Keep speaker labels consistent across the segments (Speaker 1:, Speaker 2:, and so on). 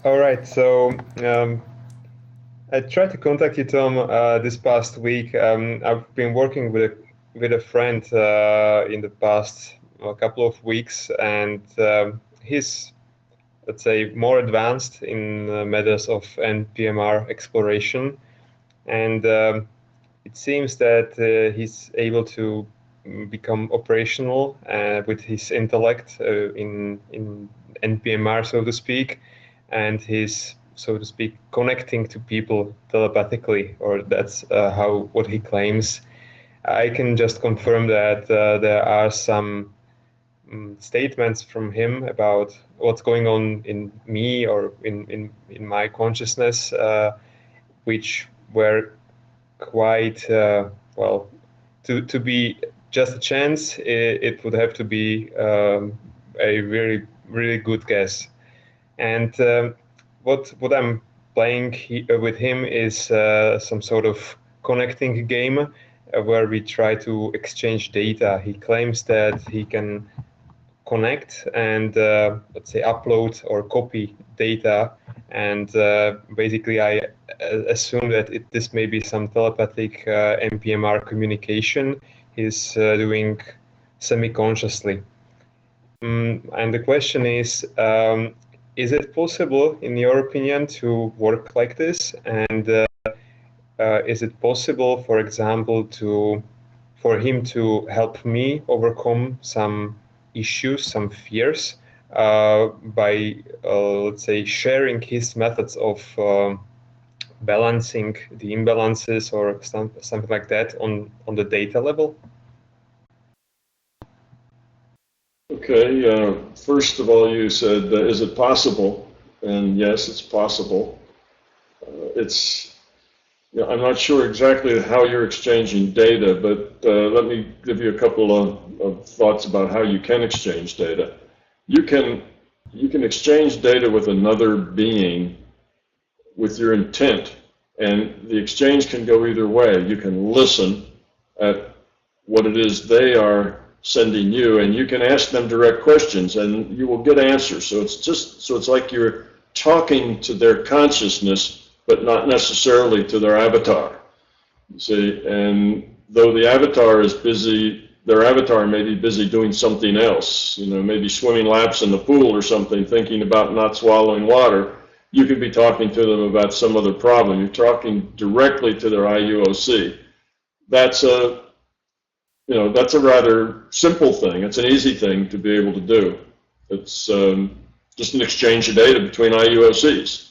Speaker 1: All right. I tried to contact you, Tom, this past week. I've been working with a friend in the past couple of weeks, and he's, let's say, more advanced in matters of NPMR exploration, and it seems that he's able to become operational with his intellect in NPMR, so to speak, and he's, so to speak, connecting to people telepathically, or that's how what he claims. I can just confirm that there are some statements from him about what's going on in me or in my consciousness, which were quite well, to be just a chance, it would have to be a really good guess. And what I'm playing with him is some sort of connecting game where we try to exchange data. He claims that he can connect and let's say upload or copy data, and basically I assume that this may be some telepathic NPMR communication he's doing semi-consciously. And the question is it possible, in your opinion, to work like this? And is it possible, for example, for him to help me overcome some issues, some fears, by, let's say, sharing his methods of balancing the imbalances or something like that on the data level?
Speaker 2: Okay, first of all, you said, is it possible? And yes, it's possible. I'm not sure exactly how you're exchanging data, but let me give you a couple of thoughts about how you can exchange data. You can exchange data with another being with your intent, and the exchange can go either way. You can listen at what it is they are sending you, and you can ask them direct questions, and you will get answers. So it's like you're talking to their consciousness, but not necessarily to their avatar. You see, and though the avatar is busy, their avatar may be busy doing something else, maybe swimming laps in the pool or something, thinking about not swallowing water. You could be talking to them about some other problem. You're talking directly to their IUOC. That's a rather simple thing. It's an easy thing to be able to do. It's just an exchange of data between IUOCs.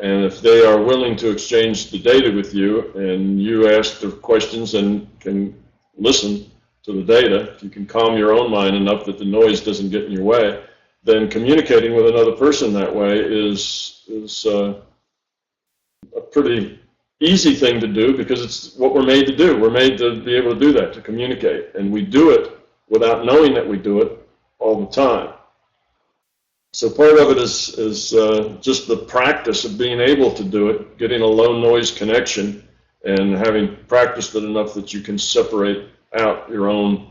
Speaker 2: And if they are willing to exchange the data with you, and you ask the questions and can listen to the data, if you can calm your own mind enough that the noise doesn't get in your way, then communicating with another person that way is a pretty easy thing to do, because it's what we're made to do. We're made to be able to do that, to communicate. And we do it without knowing that we do it all the time. So part of it is just the practice of being able to do it, getting a low noise connection, and having practiced it enough that you can separate out your own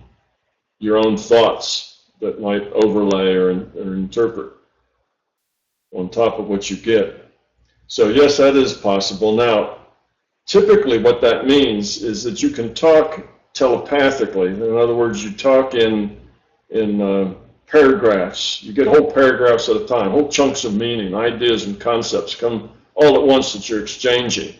Speaker 2: thoughts that might overlay or interpret on top of what you get. So yes, that is possible. Now, typically what that means is that you can talk telepathically. In other words, you talk in paragraphs. You get whole paragraphs at a time, whole chunks of meaning, ideas and concepts come all at once that you're exchanging.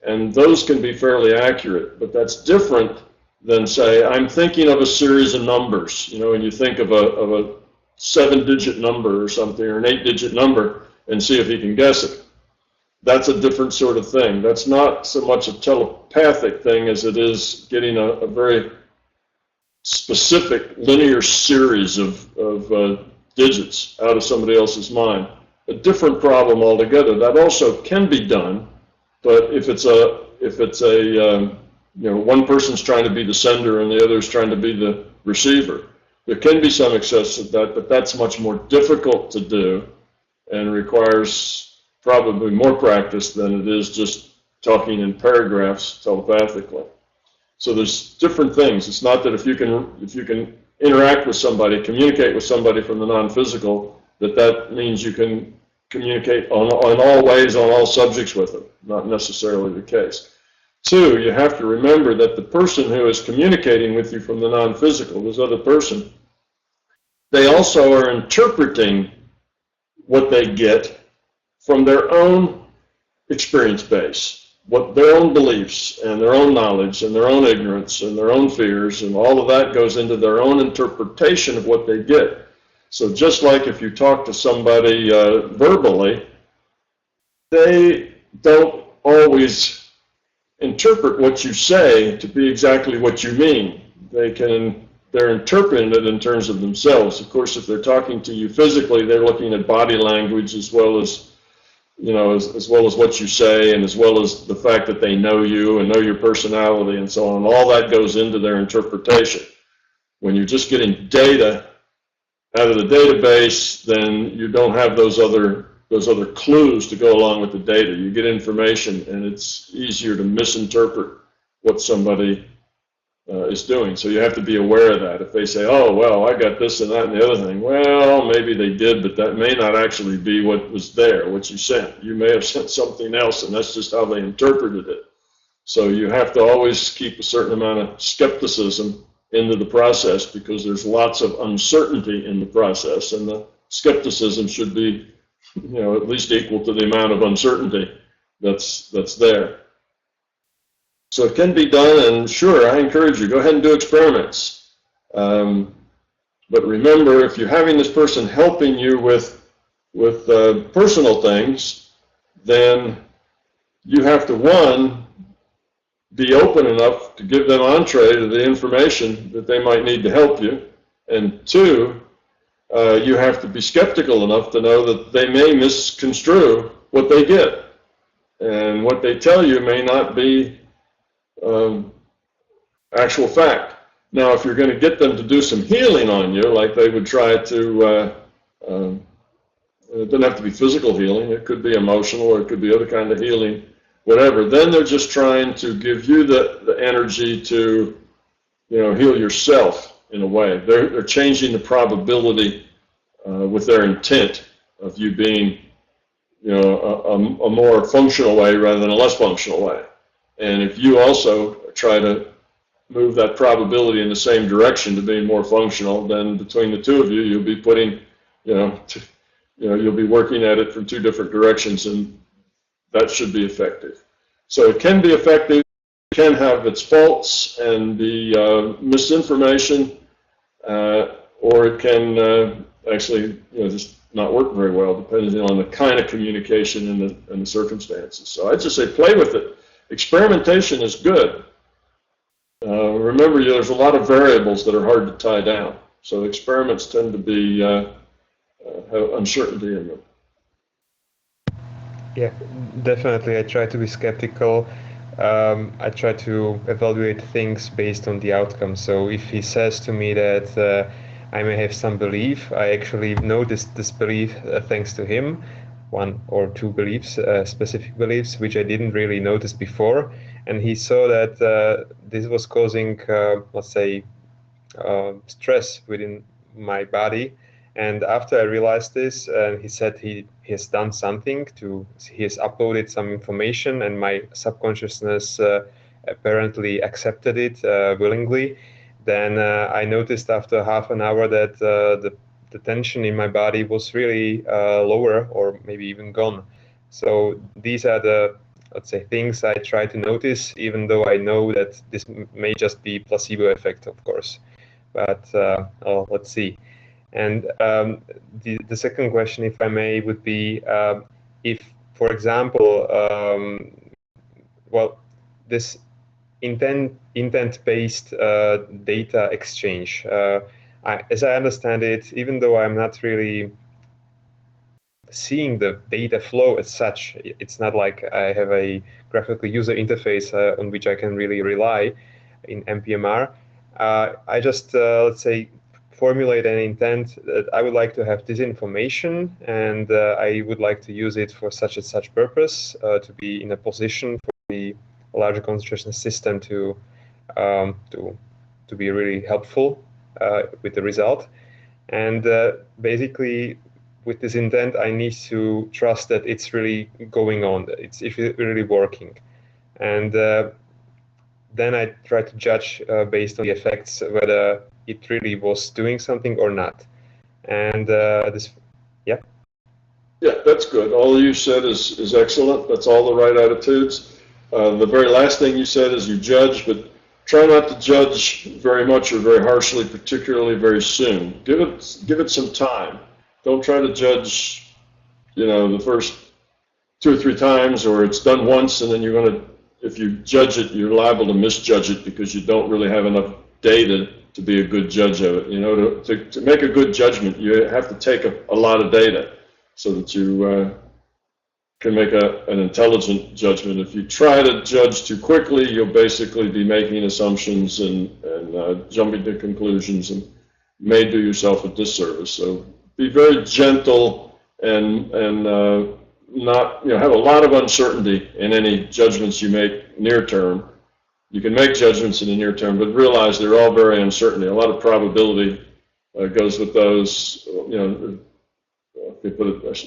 Speaker 2: And those can be fairly accurate, but that's different than, say, I'm thinking of a series of numbers, and you think of a 7-digit number or something, or an 8-digit number, and see if you can guess it. That's a different sort of thing. That's not so much a telepathic thing as it is getting a very specific linear series of digits out of somebody else's mind. A different problem altogether. That also can be done, but if it's one person's trying to be the sender and the other's trying to be the receiver, there can be some excess of that, but that's much more difficult to do and requires probably more practice than it is just talking in paragraphs telepathically. So there's different things. It's not that if you can interact with somebody, communicate with somebody from the non-physical, that means you can communicate on all ways, on all subjects with them. Not necessarily the case. Two, you have to remember that the person who is communicating with you from the non-physical, this other person, they also are interpreting what they get from their own experience base, what their own beliefs and their own knowledge and their own ignorance and their own fears, and all of that goes into their own interpretation of what they get. So just like if you talk to somebody verbally, they don't always interpret what you say to be exactly what you mean. They're interpreting it in terms of themselves. Of course, if they're talking to you physically, they're looking at body language as well as, as well as what you say, and as well as the fact that they know you and know your personality and so on. All that goes into their interpretation. When you're just getting data out of the database, then you don't have those other clues to go along with the data. You get information, and it's easier to misinterpret what somebody is doing. So you have to be aware of that. If they say, oh, well, I got this and that and the other thing, well, maybe they did, but that may not actually be what was there, what you sent. You may have sent something else, and that's just how they interpreted it. So you have to always keep a certain amount of skepticism into the process, because there's lots of uncertainty in the process, and the skepticism should be at least equal to the amount of uncertainty that's there. So it can be done, and sure, I encourage you, go ahead and do experiments. But remember, if you're having this person helping you with personal things, then you have to, one, be open enough to give them entree to the information that they might need to help you, and two, you have to be skeptical enough to know that they may misconstrue what they get, and what they tell you may not be actual fact. Now, if you're going to get them to do some healing on you, like they would try to, it doesn't have to be physical healing, it could be emotional, or it could be other kind of healing, whatever, then they're just trying to give you the energy to heal yourself in a way. They're changing the probability with their intent of you being a more functional way rather than a less functional way. And if you also try to move that probability in the same direction to being more functional, then between the two of you, you'll be putting, you'll be working at it from two different directions, and that should be effective. So it can be effective, it can have its faults and be misinformation, or it can actually just not work very well, depending on the kind of communication and the circumstances. So I'd just say play with it. Experimentation is good. Remember, there's a lot of variables that are hard to tie down. So experiments tend to be have uncertainty in them.
Speaker 1: Yeah, definitely. I try to be skeptical. I try to evaluate things based on the outcome. So if he says to me that I may have some belief, I actually noticed this belief thanks to him. One or two beliefs, specific beliefs, which I didn't really notice before. And he saw that this was causing, let's say, stress within my body. And after I realized this, he said he has done something he has uploaded some information, and my subconsciousness apparently accepted it willingly. Then I noticed after half an hour that the tension in my body was really lower, or maybe even gone. So these are the, let's say, things I try to notice, even though I know that this may just be placebo effect, of course. But let's see. And the second question, if I may, would be if, for example, this intent-based data exchange, as I understand it, even though I'm not really seeing the data flow as such, it's not like I have a graphical user interface on which I can really rely in MPMR. I just, let's say, formulate an intent that I would like to have this information, and I would like to use it for such and such purpose, to be in a position for the larger consciousness system to be really helpful with the result. And basically, with this intent, I need to trust that it's really going on, it's really working. And then I try to judge based on the effects whether it really was doing something or not. And yeah.
Speaker 2: Yeah, that's good. All you said is excellent. That's all the right attitudes. The very last thing you said is you judge, but try not to judge very much or very harshly, particularly very soon. Give it some time. Don't try to judge, the first 2 or 3 times, or it's done once, and then you're going to, if you judge it, you're liable to misjudge it because you don't really have enough data to be a good judge of it. To make a good judgment, you have to take a lot of data so that you can make an intelligent judgment. If you try to judge too quickly, you'll basically be making assumptions and jumping to conclusions, and may do yourself a disservice. So be very gentle and not have a lot of uncertainty in any judgments you make near term. You can make judgments in the near term, but realize they're all very uncertain. A lot of probability goes with those. I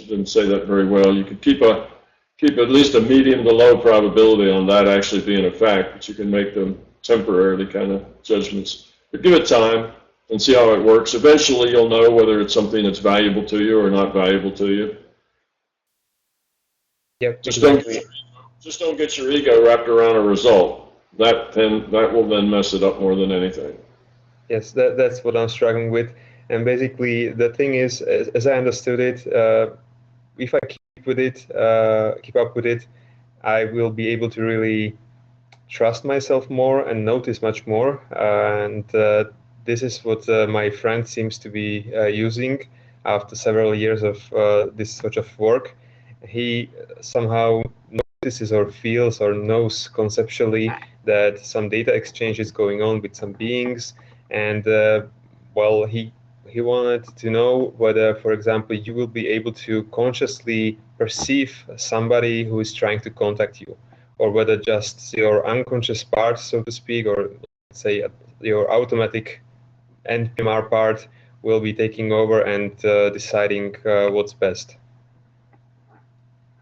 Speaker 2: didn't say that very well. You could keep at least a medium to low probability on that actually being a fact, but you can make them temporarily kind of judgments. But give it time and see how it works. Eventually you'll know whether it's something that's valuable to you or not valuable to you.
Speaker 1: Yep,
Speaker 2: just
Speaker 1: exactly.
Speaker 2: don't get your ego wrapped around a result. That will then mess it up more than anything.
Speaker 1: Yes, that's what I'm struggling with. And basically, the thing is, as I understood it, if I keep up with it, I will be able to really trust myself more and notice much more. And this is what my friend seems to be using after several years of this sort of work. He somehow notices or feels or knows conceptually that some data exchange is going on with some beings, and he wanted to know whether, for example, you will be able to consciously perceive somebody who is trying to contact you, or whether just your unconscious part, so to speak, or let's say your automatic NPMR part will be taking over and deciding what's best.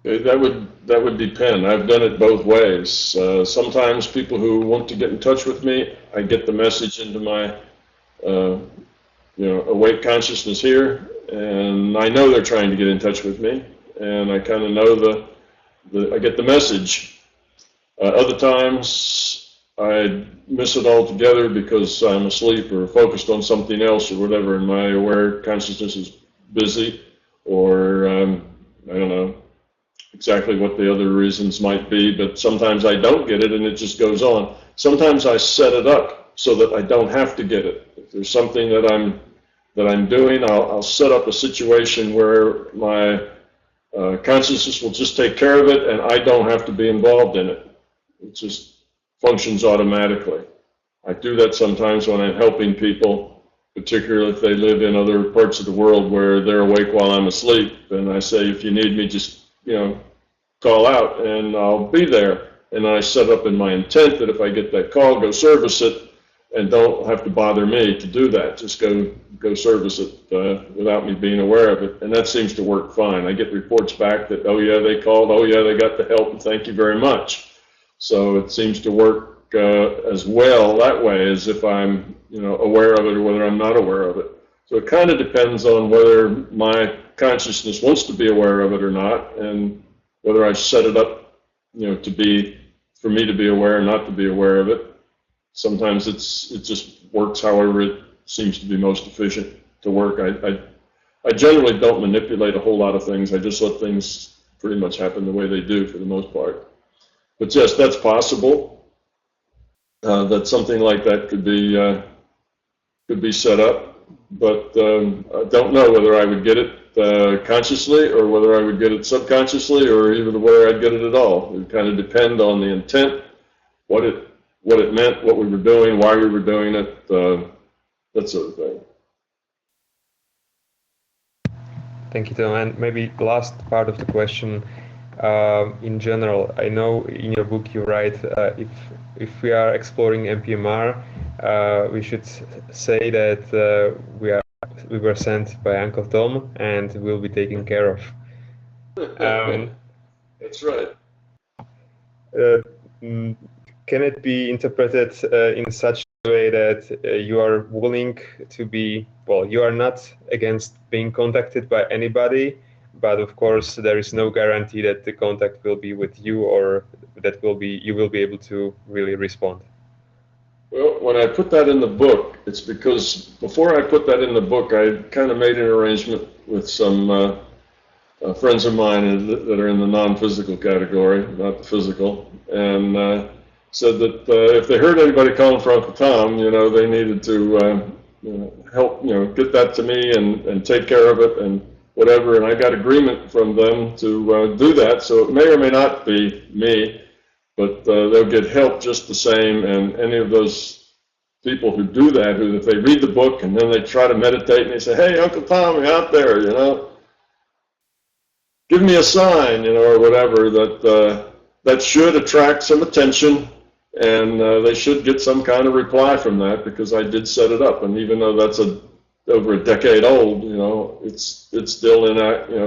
Speaker 2: That would depend. I've done it both ways. Sometimes people who want to get in touch with me, I get the message into my awake consciousness here, and I know they're trying to get in touch with me, and I kind of know I get the message. Other times I miss it altogether because I'm asleep or focused on something else or whatever, and my aware consciousness is busy, or I don't know exactly what the other reasons might be, but sometimes I don't get it and it just goes on. Sometimes I set it up so that I don't have to get it. If there's something that I'm doing, I'll set up a situation where my consciousness will just take care of it and I don't have to be involved in it. It just functions automatically. I do that sometimes when I'm helping people, particularly if they live in other parts of the world where they're awake while I'm asleep, and I say, if you need me, just call out and I'll be there. And I set up in my intent that if I get that call, go service it, and don't have to bother me to do that. Just go service it without me being aware of it. And that seems to work fine. I get reports back that, oh yeah, they called, oh yeah, they got the help, and thank you very much. So it seems to work as well that way as if I'm aware of it or whether I'm not aware of it. So it kind of depends on whether my consciousness wants to be aware of it or not, and whether I set it up, for me to be aware or not to be aware of it. Sometimes it just works however it seems to be most efficient to work. I generally don't manipulate a whole lot of things. I just let things pretty much happen the way they do for the most part. But yes, that's possible. That something like that could be set up. But I don't know whether I would get it consciously or whether I would get it subconsciously or even whether I'd get it at all. It would kind of depend on the intent, what it meant, what we were doing, why we were doing it, that sort of thing.
Speaker 1: Thank you, Tom. And maybe the last part of the question, in general, I know in your book you write, if we are exploring NPMR, we should say that we are we were sent by Uncle Tom and will be taken care of.
Speaker 2: That's right.
Speaker 1: Can it be interpreted in such a way that you are willing to be, well, you are not against being contacted by anybody, but of course there is no guarantee that the contact will be with you or that you will be able to really respond?
Speaker 2: Well, when I put that in the book, it's because before I put that in the book, I kind of made an arrangement with some friends of mine that are in the non-physical category, not the physical, and said that if they heard anybody calling for Uncle Tom, they needed to help, get that to me and take care of it and whatever. And I got agreement from them to do that. So it may or may not be me, but they'll get help just the same. And any of those people who do that, who if they read the book and then they try to meditate and they say, "Hey, Uncle Tom, you're out there, give me a sign, or whatever," that should attract some attention, and they should get some kind of reply from that, because I did set it up. And even though that's over a decade old, it's still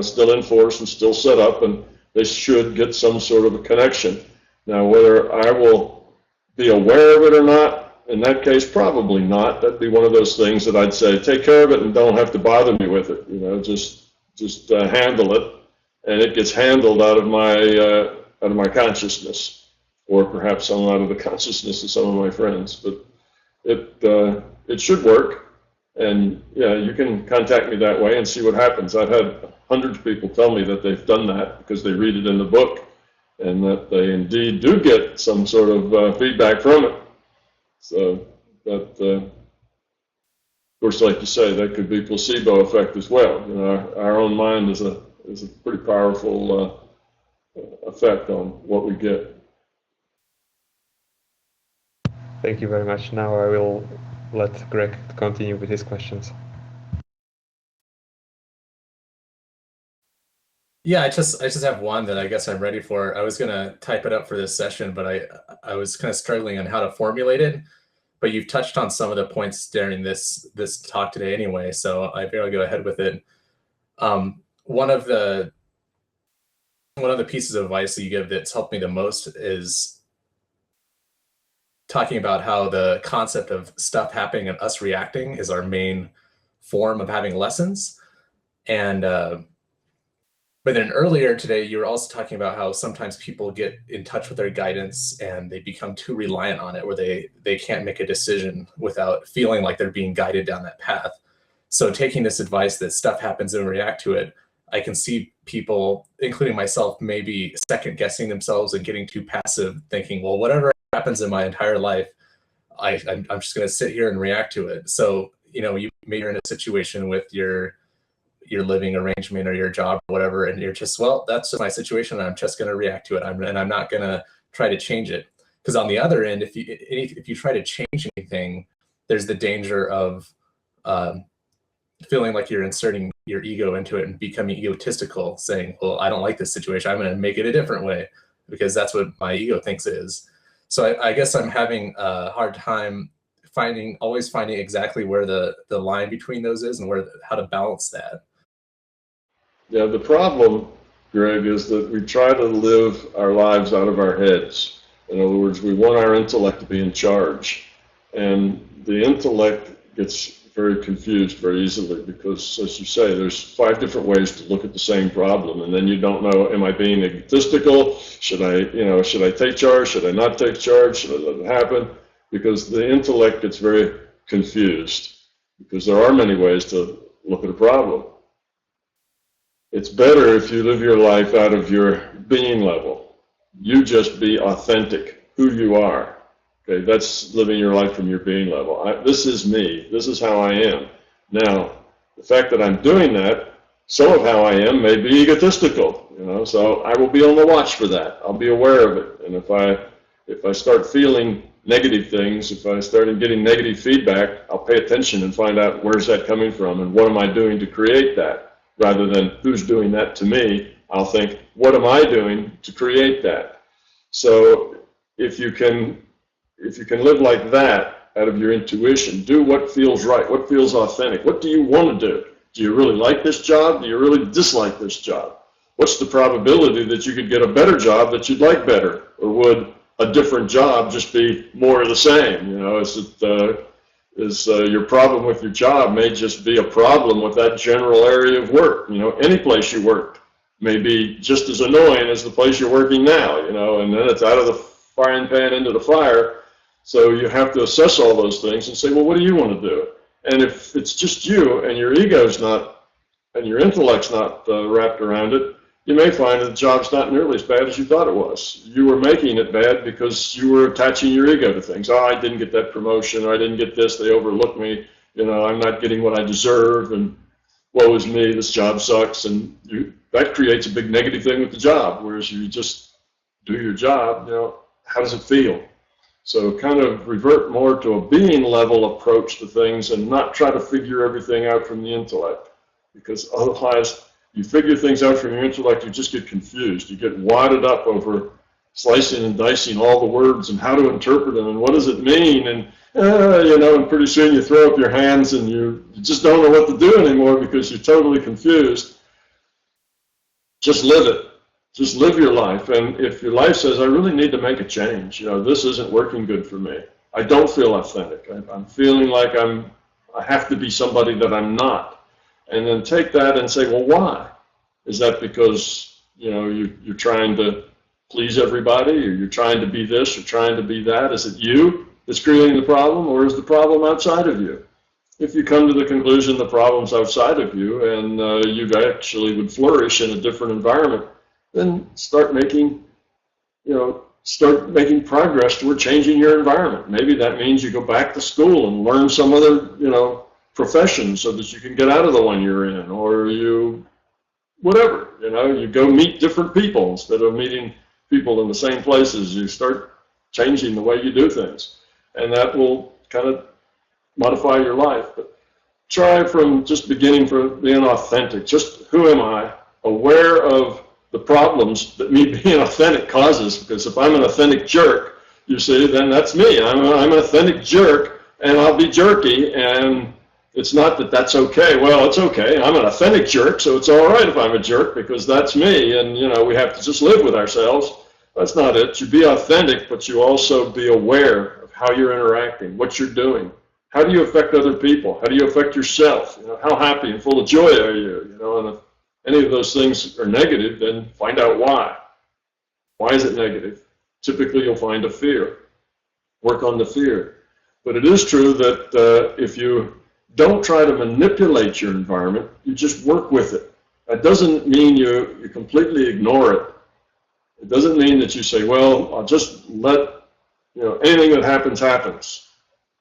Speaker 2: still in force and still set up, and they should get some sort of a connection. Now, whether I will be aware of it or not, in that case, probably not. That'd be one of those things that I'd say, take care of it and don't have to bother me with it. Just handle it, and it gets handled out of my consciousness, or perhaps some out of the consciousness of some of my friends. But it should work, and yeah, you can contact me that way and see what happens. I've had hundreds of people tell me that they've done that because they read it in the book, and that they indeed do get some sort of feedback from it. So that, of course, like you say, that could be placebo effect as well. Our own mind is a pretty powerful effect on what we get.
Speaker 1: Thank you very much. Now I will let Greg continue with his questions.
Speaker 3: Yeah, I just have one that I guess I'm ready for. I was gonna type it up for this session, but I was kind of struggling on how to formulate it. But you've touched on some of the points during this talk today anyway, so I figure I'll go ahead with it. One of the pieces of advice that you give that's helped me the most is talking about how the concept of stuff happening and us reacting is our main form of having lessons. And but then earlier today, you were also talking about how sometimes people get in touch with their guidance and they become too reliant on it, where they can't make a decision without feeling like they're being guided down that path. So taking this advice that stuff happens and react to it, I can see people, including myself, maybe second guessing themselves and getting too passive, thinking, well, whatever happens in my entire life, I'm just going to sit here and react to it. So, maybe you're in a situation with your living arrangement or your job or whatever, and you're just, well, that's just my situation, and I'm just going to react to it. And I'm not going to try to change it. Because on the other end, if you try to change anything, there's the danger of feeling like you're inserting your ego into it and becoming egotistical, saying, well, I don't like this situation, I'm going to make it a different way because that's what my ego thinks it is. So I guess I'm having a hard time always finding exactly where the line between those is and how to balance that.
Speaker 2: Yeah, the problem, Greg, is that we try to live our lives out of our heads. In other words, we want our intellect to be in charge. And the intellect gets very confused very easily because, as you say, there's 5 different ways to look at the same problem, and then you don't know, am I being egotistical? Should I take charge? Should I not take charge? Should I let it happen? Because the intellect gets very confused because there are many ways to look at a problem. It's better if you live your life out of your being level. You just be authentic, who you are. Okay, that's living your life from your being level. This is me. This is how I am. Now, the fact that I'm doing that, some of how I am may be egotistical, so I will be on the watch for that. I'll be aware of it. And if I start feeling negative things, if I start getting negative feedback, I'll pay attention and find out where's that coming from and what am I doing to create that, rather than who's doing that to me. I'll think, what am I doing to create that? So if you can live like that, out of your intuition. Do what feels right, what feels authentic. What do you want to do? Do you really like this job? Do you really dislike this job? What's the probability that you could get a better job that you'd like better? Or would a different job just be more of the same? You know, your problem with your job may just be a problem with that general area of work. You know, any place you work may be just as annoying as the place you're working now, you know, and then it's out of the frying pan into the fire. So you have to assess all those things and say, well, what do you want to do? And if it's just you and your ego's not, and your intellect's not wrapped around it, you may find that the job's not nearly as bad as you thought it was. You were making it bad because you were attaching your ego to things. Oh, I didn't get that promotion, or I didn't get this, they overlooked me, you know, I'm not getting what I deserve, and woe is me, this job sucks, and that creates a big negative thing with the job, whereas you just do your job, you know, how does it feel? So kind of revert more to a being level approach to things and not try to figure everything out from the intellect, because otherwise you figure things out from your intellect, you just get confused. You get wadded up over slicing and dicing all the words and how to interpret them and what does it mean, and you know, and pretty soon you throw up your hands and you just don't know what to do anymore because you're totally confused. Just live it. Just live your life. And if your life says, I really need to make a change, you know, this isn't working good for me. I don't feel authentic. I'm feeling like I have to be somebody that I'm not. And then take that and say, well, why? Is that because, you know, you're trying to please everybody, or you're trying to be this or trying to be that? Is it you that's creating the problem, or is the problem outside of you? If you come to the conclusion the problem's outside of you and you actually would flourish in a different environment, then start making progress toward changing your environment. Maybe that means you go back to school and learn some other, you know, profession so that you can get out of the one you're in, or you, whatever, you know, you go meet different people instead of meeting people in the same places. You start changing the way you do things, and that will kind of modify your life. But try from just beginning for being authentic. Just who am I? Aware of the problems that me being authentic causes, because if I'm an authentic jerk, you see, then that's me. I'm an authentic jerk, and I'll be jerky, and it's not that that's okay. Well, it's okay. I'm an authentic jerk, so it's all right if I'm a jerk, because that's me, and, you know, we have to just live with ourselves. That's not it. You be authentic, but you also be aware of how you're interacting, what you're doing. How do you affect other people? How do you affect yourself? You know, how happy and full of joy are you? You know, and if any of those things are negative, then find out why. Why is it negative? Typically, you'll find a fear. Work on the fear. But it is true that if you don't try to manipulate your environment, you just work with it. That doesn't mean you completely ignore it. It doesn't mean that you say, well, I'll just let, you know, anything that happens, happens,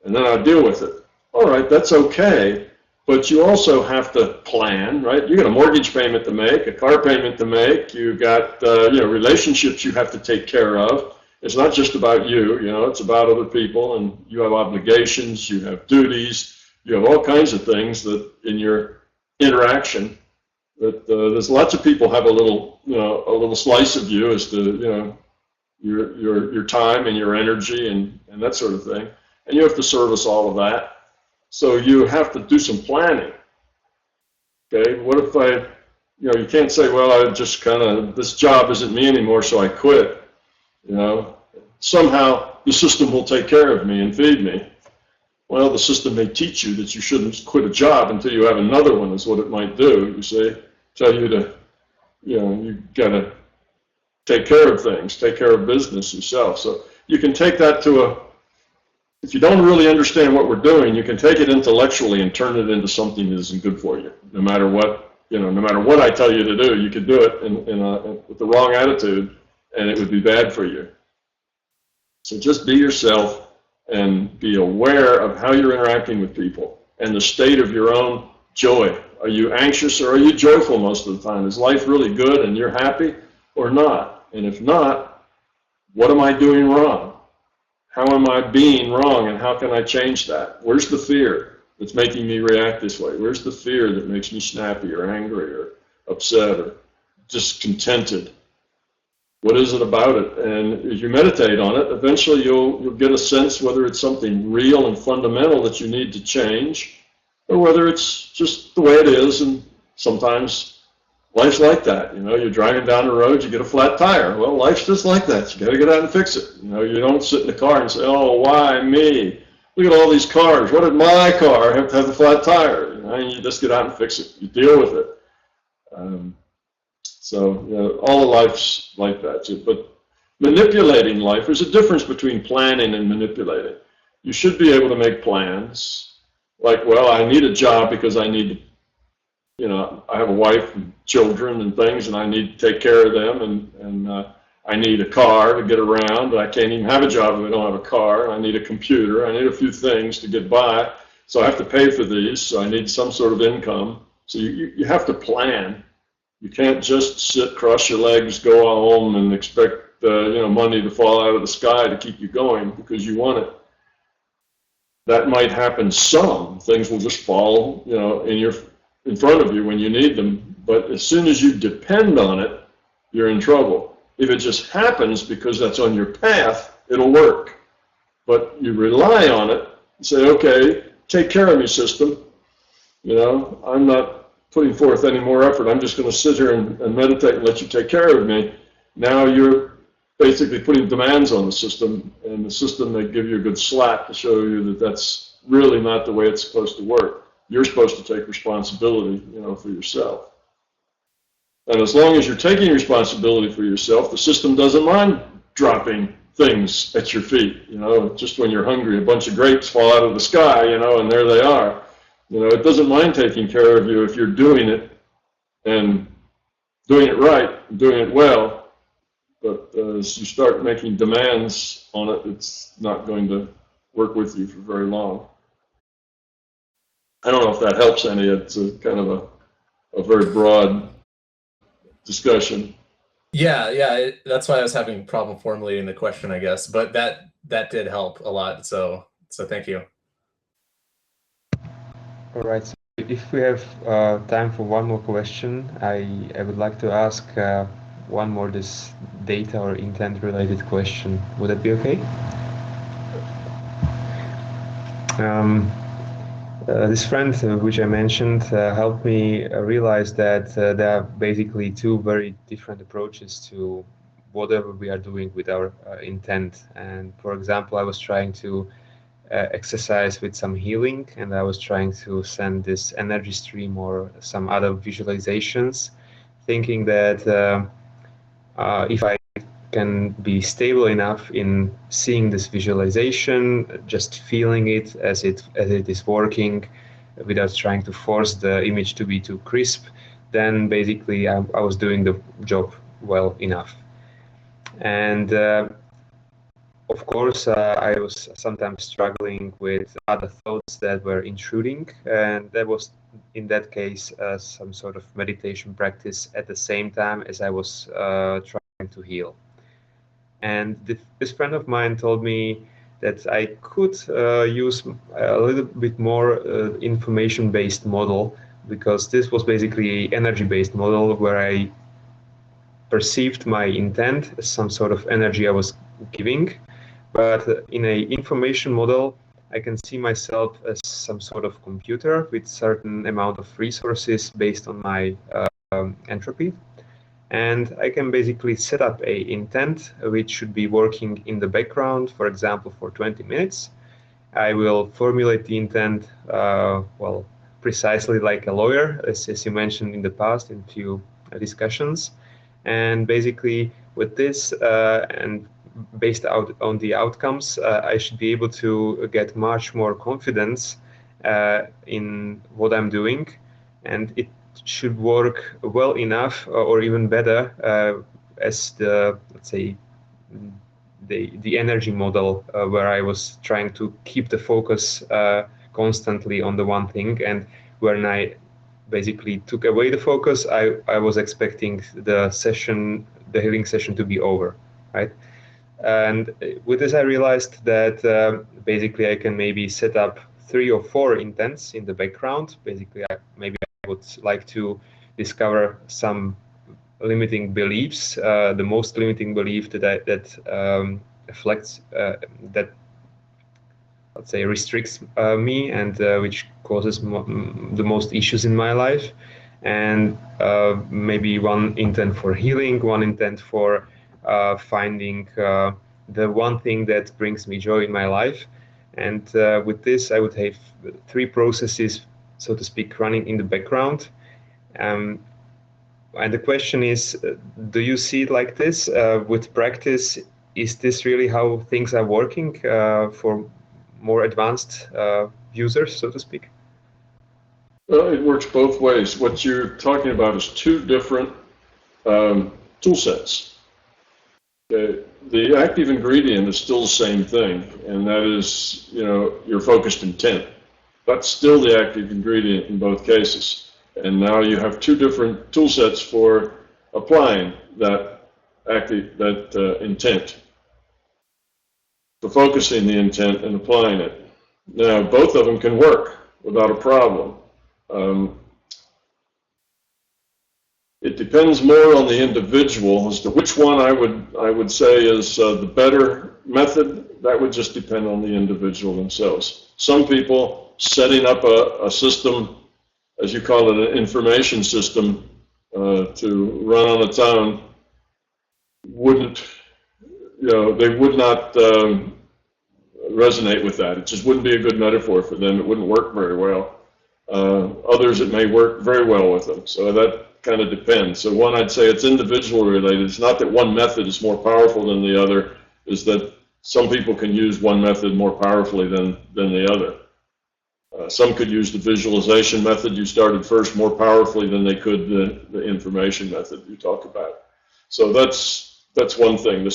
Speaker 2: and then I'll deal with it. All right, that's okay. But you also have to plan, right? You got a mortgage payment to make, a car payment to make. You got you know, relationships you have to take care of. It's not just about you, you know, it's about other people, and you have obligations, you have duties, you have all kinds of things that in your interaction that there's lots of people have a little, you know, a little slice of you as to, you know, your time and your energy and that sort of thing, and you have to service all of that. So you have to do some planning. Okay, what if you know, you can't say, well, I just kind of, this job isn't me anymore, so I quit. You know, somehow the system will take care of me and feed me. Well, the system may teach you that you shouldn't quit a job until you have another one, is what it might do. You see, tell you to, you know, you got to take care of things, take care of business yourself. So you can take that to if you don't really understand what we're doing, you can take it intellectually and turn it into something that isn't good for you. No matter what, you know, no matter what I tell you to do, you could do it with the wrong attitude, and it would be bad for you. So just be yourself and be aware of how you're interacting with people and the state of your own joy. Are you anxious or are you joyful most of the time? Is life really good and you're happy or not? And if not, what am I doing wrong? How am I being wrong, and how can I change that? Where's the fear that's making me react this way? Where's the fear that makes me snappy or angry or upset or discontented? What is it about it? And as you meditate on it, eventually you'll get a sense whether it's something real and fundamental that you need to change, or whether it's just the way it is. And sometimes life's like that. You know, you're driving down the road, you get a flat tire. Well, life's just like that. You got to get out and fix it. You know, you don't sit in the car and say, "Oh, why me? Look at all these cars. What did my car have to have a flat tire?" You know, and you just get out and fix it. You deal with it. So, you know, all of life's like that. But manipulating life, there's a difference between planning and manipulating. You should be able to make plans. Like, well, I need a job because I need, you know, I have a wife and children and things, and I need to take care of them, and I need a car to get around. I can't even have a job if I don't have a car. I need a computer. I need a few things to get by. So I have to pay for these. So I need some sort of income. So you have to plan. You can't just sit, cross your legs, go home, and expect you know, money to fall out of the sky to keep you going because you want it. That might happen some. Things will just fall, you know, in front of you when you need them. But as soon as you depend on it, you're in trouble. If it just happens because that's on your path, it'll work. But you rely on it and say, okay, take care of me, system. You know, I'm not putting forth any more effort. I'm just going to sit here and meditate and let you take care of me. Now you're basically putting demands on the system, and the system may give you a good slap to show you that that's really not the way it's supposed to work. You're supposed to take responsibility, you know, for yourself. And as long as you're taking responsibility for yourself, the system doesn't mind dropping things at your feet. You know, just when you're hungry, a bunch of grapes fall out of the sky, you know, and there they are. You know, it doesn't mind taking care of you if you're doing it and doing it right, doing it well. But as you start making demands on it, it's not going to work with you for very long. I don't know if that helps any. It's a kind of a very broad discussion.
Speaker 3: Yeah, that's why I was having a problem formulating the question, I guess. But that did help a lot. So thank you.
Speaker 1: All right. So if we have time for one more question, I would like to ask one more this data or intent related question. Would that be okay? This friend, which I mentioned, helped me realize that there are basically two very different approaches to whatever we are doing with our intent. And for example, I was trying to exercise with some healing, and I was trying to send this energy stream or some other visualizations, thinking that if I can be stable enough in seeing this visualization, just feeling it as it is working, without trying to force the image to be too crisp, then basically I was doing the job well enough. And of course, I was sometimes struggling with other thoughts that were intruding, and that was, in that case, some sort of meditation practice at the same time as I was trying to heal. And this friend of mine told me that I could use a little bit more information-based model, because this was basically an energy-based model where I perceived my intent as some sort of energy I was giving. But in an information model, I can see myself as some sort of computer with certain amount of resources based on my entropy. And I can basically set up a intent which should be working in the background, for example, for 20 minutes. I will formulate the intent, well, precisely like a lawyer, as you mentioned in the past in a few discussions. And basically with this and based out on the outcomes, I should be able to get much more confidence in what I'm doing, and it should work well enough or even better as the, let's say, the energy model where I was trying to keep the focus constantly on the one thing, and when I basically took away the focus, I was expecting the healing session to be over, right? And with this, I realized that basically I can maybe set up 3 or 4 intents in the background. Basically, maybe I would like to discover some limiting beliefs. The most limiting belief that affects that, let's say, restricts me, and which causes the most issues in my life. And maybe one intent for healing, one intent for finding the one thing that brings me joy in my life. And with this, I would have 3 processes, so to speak, running in the background. And the question is, do you see it like this? With practice, is this really how things are working for more advanced users, so to speak?
Speaker 2: Well, it works both ways. What you're talking about is 2 different tool sets. The active ingredient is still the same thing, and that is, your focused intent. That's still the active ingredient in both cases. And now you have 2 different tool sets for applying that intent, for focusing the intent and applying it. Now, both of them can work without a problem. It depends more on the individual as to which one I would say is the better method. That would just depend on the individual themselves. Some people setting up a system, as you call it, an information system, to run on its own, wouldn't, they would not resonate with that. It just wouldn't be a good metaphor for them. It wouldn't work very well. Others, it may work very well with them. So that kind of depends. So one, I'd say it's individual related. It's not that one method is more powerful than the other. Is that some people can use one method more powerfully than the other. Some could use the visualization method you started first more powerfully than they could the information method you talk about. So that's one thing.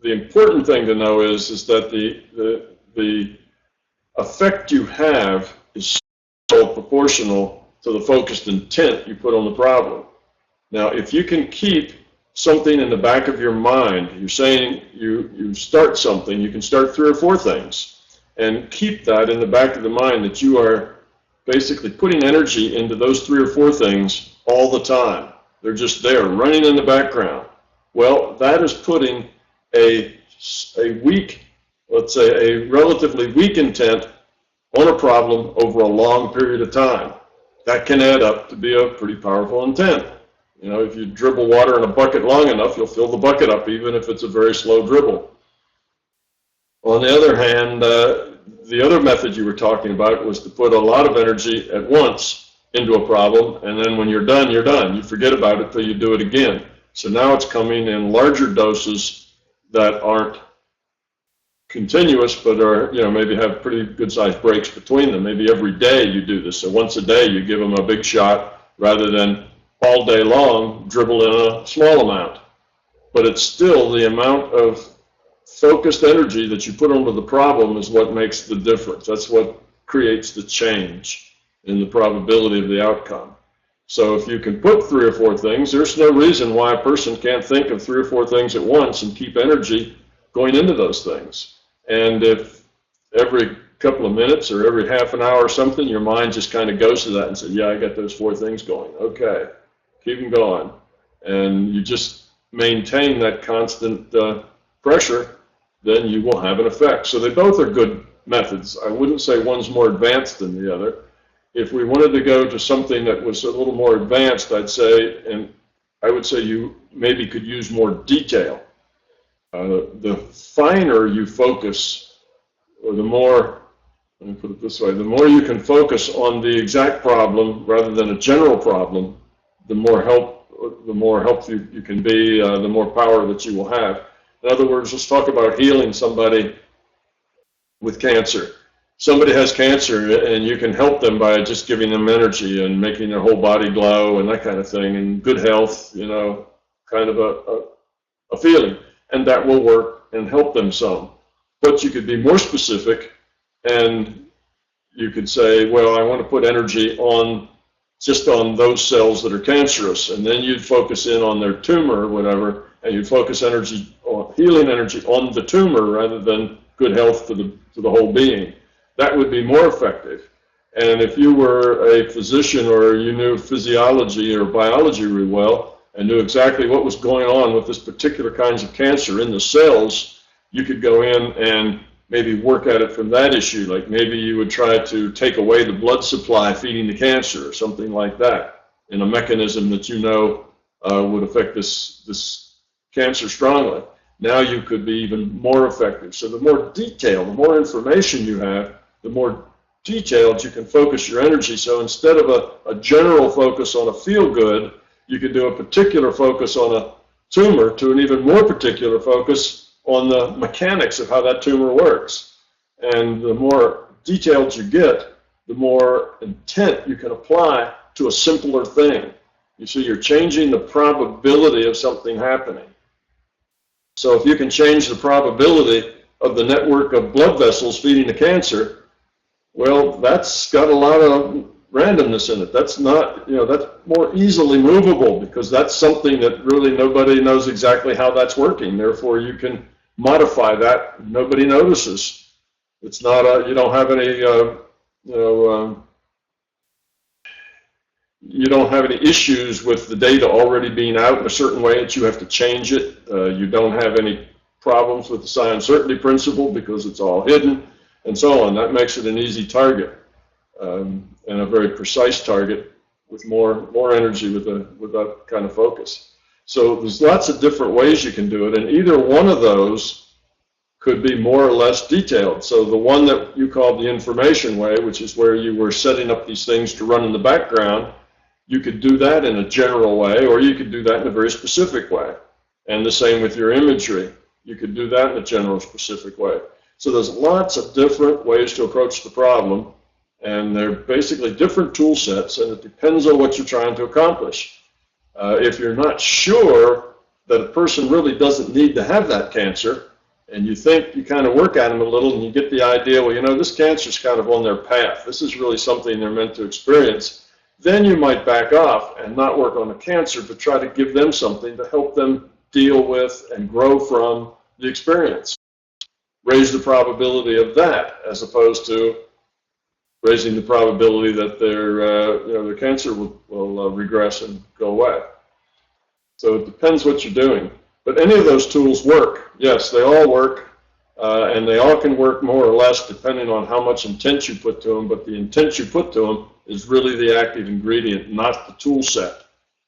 Speaker 2: The important thing to know is that the effect you have is so proportional to the focused intent you put on the problem. Now, if you can keep something in the back of your mind, you're saying you start something, you can start 3 or 4 things, and keep that in the back of the mind that you are basically putting energy into those 3 or 4 things all the time. They're just there, running in the background. Well, that is putting a weak, let's say a relatively weak intent on a problem over a long period of time. That can add up to be a pretty powerful intent. If you dribble water in a bucket long enough, you'll fill the bucket up, even if it's a very slow dribble. On the other hand, the other method you were talking about was to put a lot of energy at once into a problem, and then when you're done, you're done. You forget about it till you do it again. So now it's coming in larger doses that aren't continuous, but are, maybe have pretty good sized breaks between them. Maybe every day you do this. So once a day you give them a big shot rather than all day long dribble in a small amount. But it's still the amount of focused energy that you put onto the problem is what makes the difference. That's what creates the change in the probability of the outcome. So if you can put 3 or 4 things, there's no reason why a person can't think of 3 or 4 things at once and keep energy going into those things. And if every couple of minutes or every half an hour or something, your mind just kind of goes to that and says, yeah, I got those 4 things going. Okay, keep them going. And you just maintain that constant pressure, then you will have an effect. So they both are good methods. I wouldn't say one's more advanced than the other. If we wanted to go to something that was a little more advanced, I'd say, and I would say you maybe could use more detail. The finer you focus, or the more, let me put it this way, the more you can focus on the exact problem rather than a general problem, the more help you can be, the more power that you will have. In other words, let's talk about healing somebody with cancer. Somebody has cancer and you can help them by just giving them energy and making their whole body glow and that kind of thing, and good health, kind of a feeling. And that will work and help them some. But you could be more specific and you could say, well, I want to put energy just on those cells that are cancerous, and then you'd focus in on their tumor or whatever, and you'd focus energy on healing energy on the tumor rather than good health to the whole being. That would be more effective. And if you were a physician or you knew physiology or biology really well, and knew exactly what was going on with this particular kinds of cancer in the cells, you could go in and maybe work at it from that issue. Like maybe you would try to take away the blood supply feeding the cancer or something like that in a mechanism that you know would affect this cancer strongly. Now you could be even more effective. So the more detail, the more information you have, the more detailed you can focus your energy. So instead of a general focus on a feel-good, you could do a particular focus on a tumor to an even more particular focus on the mechanics of how that tumor works. And the more detailed you get, the more intent you can apply to a simpler thing. You see, you're changing the probability of something happening. So if you can change the probability of the network of blood vessels feeding the cancer, well, that's got a lot of randomness in it. That's not, that's more easily movable because that's something that really nobody knows exactly how that's working. Therefore, you can modify that. Nobody notices. It's not you don't have any, you don't have any issues with the data already being out in a certain way that you have to change it. You don't have any problems with the psi uncertainty principle because it's all hidden and so on. That makes it an easy target and a very precise target with more energy with that kind of focus. So there's lots of different ways you can do it, and either one of those could be more or less detailed. So the one that you called the information way, which is where you were setting up these things to run in the background, you could do that in a general way, or you could do that in a very specific way. And the same with your imagery. You could do that in a general, specific way. So there's lots of different ways to approach the problem, and they're basically different tool sets, and it depends on what you're trying to accomplish. If you're not sure that a person really doesn't need to have that cancer, and you think you kind of work at them a little, and you get the idea, well, this cancer's kind of on their path. This is really something they're meant to experience. Then you might back off and not work on the cancer, but try to give them something to help them deal with and grow from the experience. Raise the probability of that, as opposed to raising the probability that their cancer will regress and go away. So it depends what you're doing. But any of those tools work. Yes, they all work, and they all can work more or less depending on how much intent you put to them, but the intent you put to them is really the active ingredient, not the tool set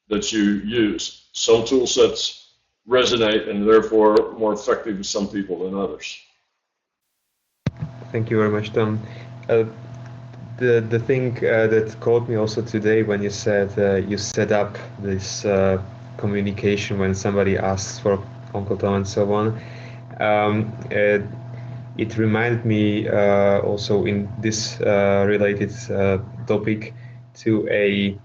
Speaker 2: that you use. Some tool sets resonate and therefore more effective with some people than others.
Speaker 1: Thank you very much, Tom. The thing that caught me also today when you said you set up this communication when somebody asks for Uncle Tom and so on, it reminded me also in this related topic to a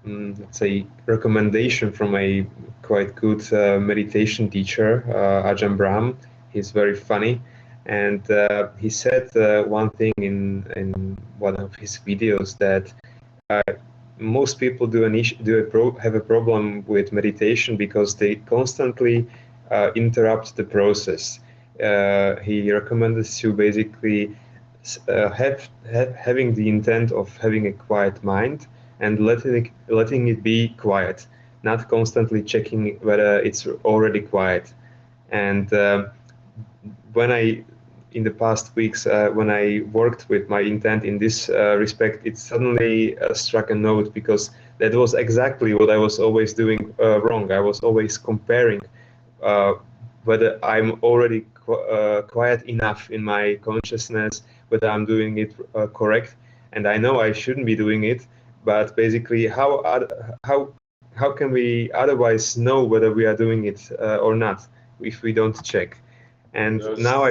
Speaker 1: let's say recommendation from a quite good meditation teacher, Ajahn Brahm. He's very funny, and he said one thing in one of his videos that most people have a problem with meditation because they constantly interrupt the process. He recommended to basically having the intent of having a quiet mind and letting it be quiet, not constantly checking whether it's already quiet. And in the past weeks, when I worked with my intent in this respect, it suddenly struck a note, because that was exactly what I was always doing wrong. I was always comparing whether I'm already quiet enough in my consciousness, whether I'm doing it correct. And I know I shouldn't be doing it, but basically how can we otherwise know whether we are doing it or not if we don't check? And now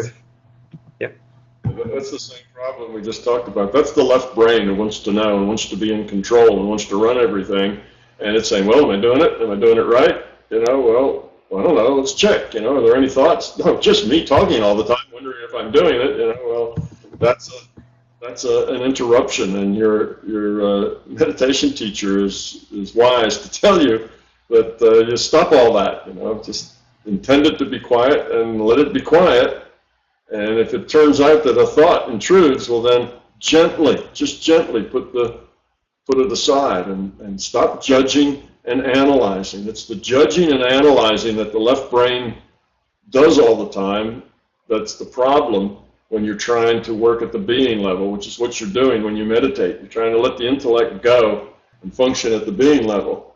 Speaker 2: that's the same problem we just talked about. That's the left brain that wants to know and wants to be in control and wants to run everything. And it's saying, well, am I doing it? Am I doing it right? Well, I don't know. Let's check. Are there any thoughts? No, just me talking all the time, wondering if I'm doing it. Well, that's an interruption, and your meditation teacher is wise to tell you that you stop all that. Just intend it to be quiet and let it be quiet. And if it turns out that a thought intrudes, well, then just gently put it aside and stop judging and analyzing. It's the judging and analyzing that the left brain does all the time. That's the problem when you're trying to work at the being level, which is what you're doing when you meditate. You're trying to let the intellect go and function at the being level.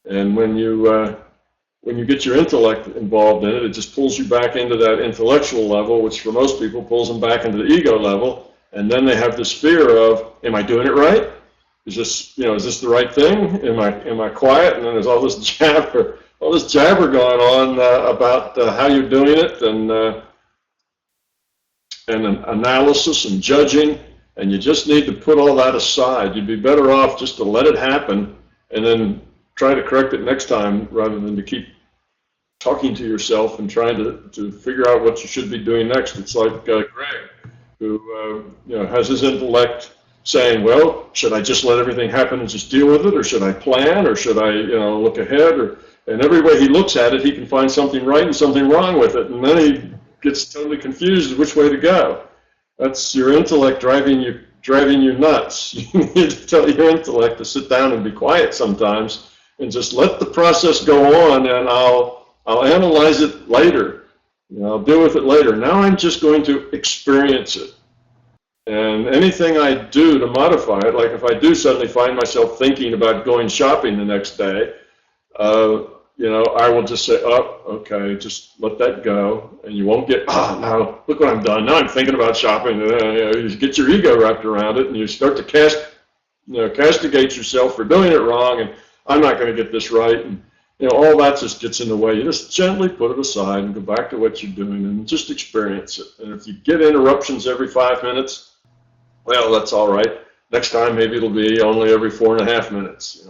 Speaker 2: And when you get your intellect involved in it, it just pulls you back into that intellectual level, which for most people pulls them back into the ego level. And then they have this fear of, am I doing it right? Is this, is this the right thing? Am I quiet? And then there's all this jabber going on about how you're doing it, and an analysis and judging. And you just need to put all that aside. You'd be better off just to let it happen and then try to correct it next time, rather than to keep talking to yourself and trying to figure out what you should be doing next. It's like Greg, who has his intellect saying, well, should I just let everything happen and just deal with it, or should I plan, or should I look ahead? And every way he looks at it, he can find something right and something wrong with it, and then he gets totally confused which way to go. That's your intellect driving you nuts. You need to tell your intellect to sit down and be quiet sometimes and just let the process go on, and I'll analyze it later. I'll deal with it later. Now I'm just going to experience it. And anything I do to modify it, like if I do suddenly find myself thinking about going shopping the next day, I will just say, oh, okay, just let that go. And you won't get, now look what I've done. Now I'm thinking about shopping. You get your ego wrapped around it, and you start to castigate yourself for doing it wrong, and I'm not going to get this right. And all that just gets in the way. You just gently put it aside and go back to what you're doing and just experience it. And if you get interruptions every 5 minutes, well, that's all right. Next time, maybe it'll be only every 4.5 minutes.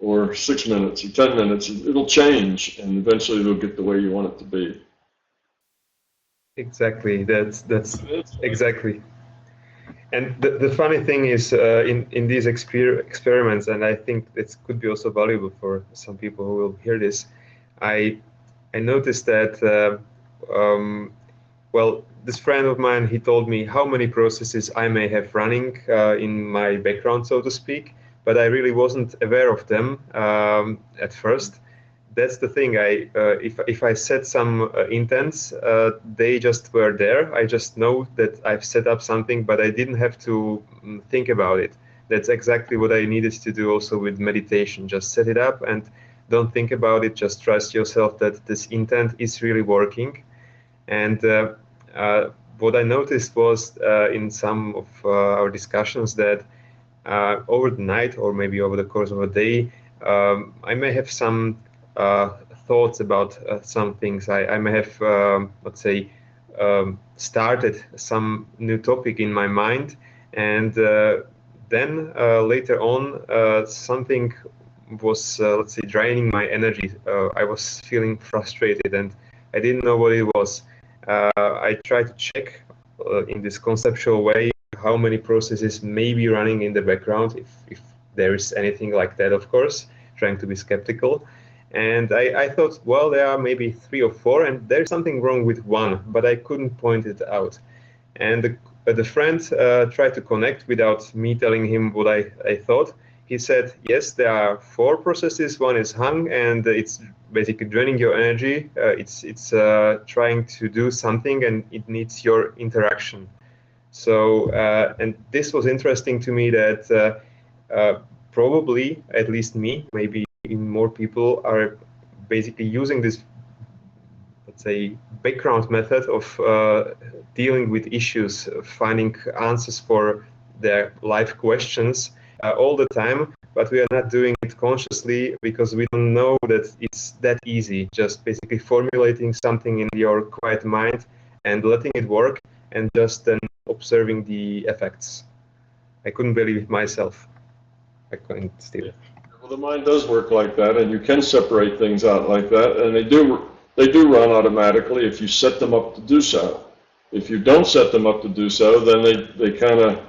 Speaker 2: Or 6 minutes or 10 minutes. It'll change, and eventually it'll get the way you want it to be.
Speaker 1: Exactly. That's exactly. And the funny thing is, in these experiments, and I think it could be also valuable for some people who will hear this, I noticed that, this friend of mine, he told me how many processes I may have running in my background, so to speak, but I really wasn't aware of them at first. That's the thing. If I set some intents, they just were there. I just know that I've set up something, but I didn't have to think about it. That's exactly what I needed to do also with meditation. Just set it up and don't think about it. Just trust yourself that this intent is really working. And what I noticed was in some of our discussions that over the night, or maybe over the course of a day, I may have some thoughts about some things. I may have, started some new topic in my mind, and then later on, something was, draining my energy. I was feeling frustrated, and I didn't know what it was. I tried to check in this conceptual way how many processes may be running in the background, if there is anything like that, of course, trying to be skeptical. And I thought, well, there are maybe 3 or 4, and there's something wrong with one, but I couldn't point it out. And the friend tried to connect without me telling him what I thought. He said, yes, there are 4 processes. One is hung, and it's basically draining your energy. It's trying to do something, and it needs your interaction. So, and this was interesting to me that probably, at least me, maybe more people are basically using this, background method of dealing with issues, finding answers for their life questions all the time, but we are not doing it consciously because we don't know that it's that easy. Just basically formulating something in your quiet mind and letting it work, and just then observing the effects. I couldn't believe it myself. I couldn't still.
Speaker 2: Yeah. Well, the mind does work like that, and you can separate things out like that, and they do run automatically if you set them up to do so. If you don't set them up to do so, then they kind of,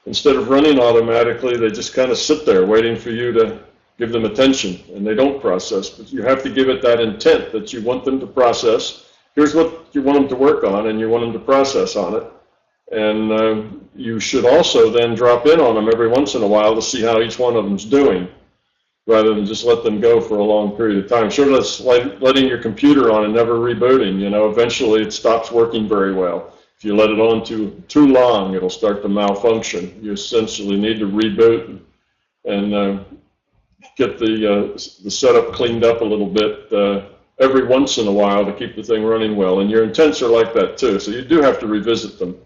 Speaker 2: instead of running automatically, they just kind of sit there waiting for you to give them attention, and they don't process. But you have to give it that intent that you want them to process. Here's what you want them to work on, and you want them to process on it. And you should also then drop in on them every once in a while to see how each one of them's doing, rather than just let them go for a long period of time. Sure, that's like letting your computer on and never rebooting. You know, eventually it stops working very well. If you let it on too long, it'll start to malfunction. You essentially need to reboot and get the setup cleaned up a little bit every once in a while to keep the thing running well. And your intents are like that too, so you do have to revisit them.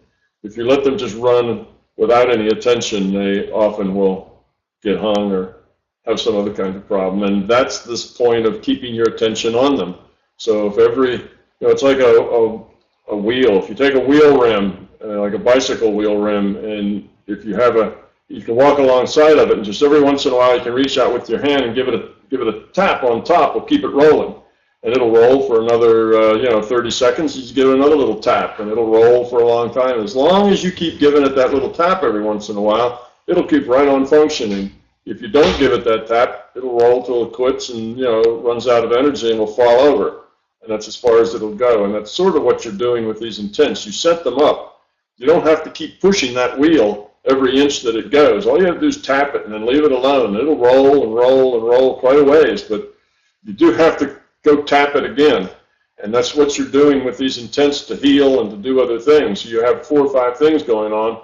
Speaker 2: If you let them just run without any attention, they often will get hung or have some other kind of problem. And that's this point of keeping your attention on them. So if it's like a wheel. If you take a wheel rim, like a bicycle wheel rim, and if you can walk alongside of it, and just every once in a while you can reach out with your hand and give it a tap on top, will keep it rolling. And it'll roll for another 30 seconds. You just give it another little tap, and it'll roll for a long time. As long as you keep giving it that little tap every once in a while, it'll keep right on functioning. If you don't give it that tap, it'll roll till it quits and runs out of energy and will fall over. And that's as far as it'll go. And that's sort of what you're doing with these intents. You set them up. You don't have to keep pushing that wheel every inch that it goes. All you have to do is tap it and then leave it alone. It'll roll and roll and roll quite a ways, but you do have to go tap it again. And that's what you're doing with these intents to heal and to do other things. So you have 4 or 5 things going on,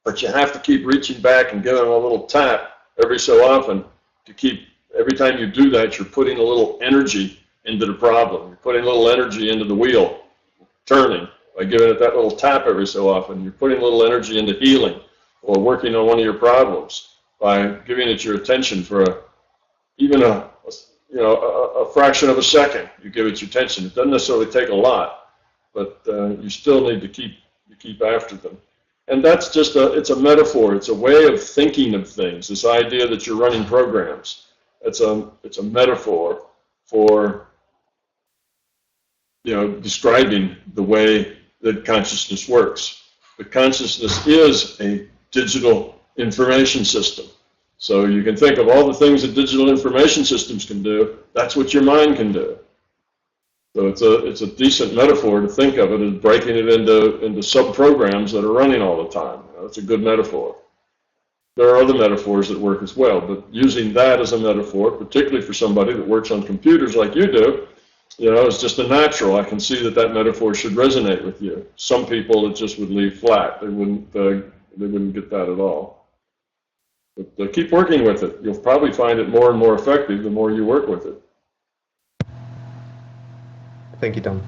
Speaker 2: but you have to keep reaching back and giving them a little tap every so often to keep, every time you do that, you're putting a little energy into the problem. You're putting a little energy into the wheel turning by giving it that little tap every so often. You're putting a little energy into healing or working on one of your problems by giving it your attention for even a fraction of a second. You give it your attention. It doesn't necessarily take a lot, but you still need to keep after them. And that's just it's a metaphor. It's a way of thinking of things. This idea that you're running programs. It's a metaphor for describing the way that consciousness works. But consciousness is a digital information system. So you can think of all the things that digital information systems can do. That's what your mind can do. So it's a decent metaphor to think of it as breaking it into sub-programs that are running all the time. That's a good metaphor. There are other metaphors that work as well, but using that as a metaphor, particularly for somebody that works on computers like you do, it's just a natural. I can see that metaphor should resonate with you. Some people it just would leave flat. They wouldn't get that at all. But keep working with it. You'll probably find it more and more effective the more you work with it.
Speaker 1: Thank you, Tom.